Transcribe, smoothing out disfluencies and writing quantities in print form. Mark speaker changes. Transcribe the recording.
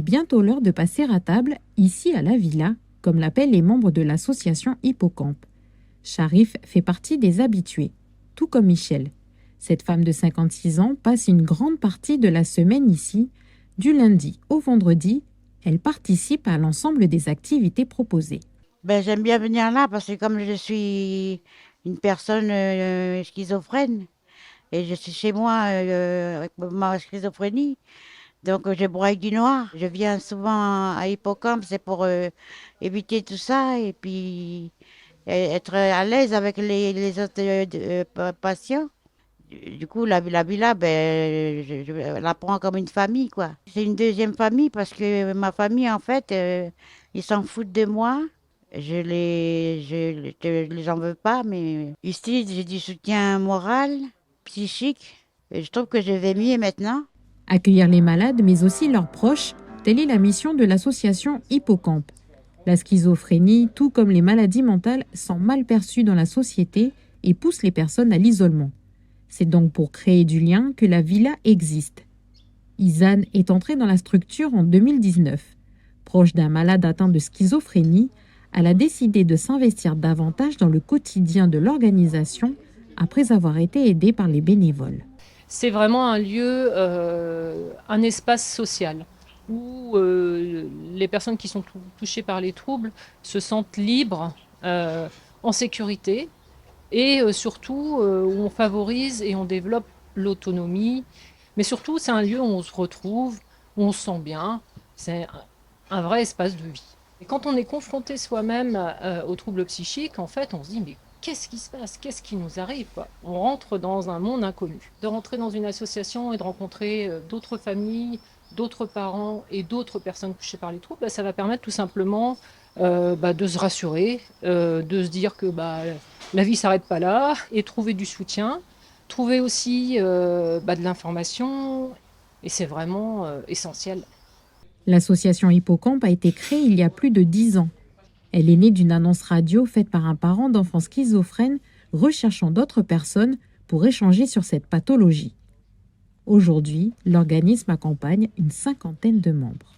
Speaker 1: est bientôt l'heure de passer à table, ici à la villa, comme l'appellent les membres de l'association Hippocampe. Sharif fait partie des habitués, tout comme Michel. Cette femme de 56 ans passe une grande partie de la semaine ici. Du lundi au vendredi, elle participe à l'ensemble des activités proposées.
Speaker 2: J'aime bien venir là parce que comme je suis une personne schizophrène et je suis chez moi avec ma schizophrénie, donc je broye du noir. Je viens souvent à Hippocampe, c'est pour éviter tout ça et puis être à l'aise avec les autres patients. Du coup, la villa, je la prends comme une famille, quoi. C'est une deuxième famille parce que ma famille, en fait, ils s'en foutent de moi. Je les en veux pas, mais ici, j'ai du soutien moral, psychique. Et je trouve que je vais mieux maintenant.
Speaker 1: Accueillir les malades, mais aussi leurs proches, telle est la mission de l'association Hippocampe. La schizophrénie, tout comme les maladies mentales, sont mal perçues dans la société et poussent les personnes à l'isolement. C'est donc pour créer du lien que la villa existe. Izan est entrée dans la structure en 2019. Proche d'un malade atteint de schizophrénie, elle a décidé de s'investir davantage dans le quotidien de l'organisation après avoir été aidée par les bénévoles.
Speaker 3: C'est vraiment un lieu, un espace social où les personnes qui sont touchées par les troubles se sentent libres, en sécurité et surtout où on favorise et on développe l'autonomie. Mais surtout, c'est un lieu où on se retrouve, où on se sent bien. C'est un vrai espace de vie. Et quand on est confronté soi-même aux troubles psychiques, en fait, on se dit mais qu'est-ce qui se passe? Qu'est-ce qui nous arrive, quoi? On rentre dans un monde inconnu. De rentrer dans une association et de rencontrer d'autres familles, d'autres parents et d'autres personnes touchées par les troubles, ça va permettre tout simplement de se rassurer, de se dire que la vie s'arrête pas là et trouver du soutien, trouver aussi de l'information et c'est vraiment essentiel.
Speaker 1: L'association Hippocampe a été créée il y a plus de 10 ans. Elle est née d'une annonce radio faite par un parent d'enfants schizophrènes recherchant d'autres personnes pour échanger sur cette pathologie. Aujourd'hui, l'organisme accompagne une cinquantaine de membres.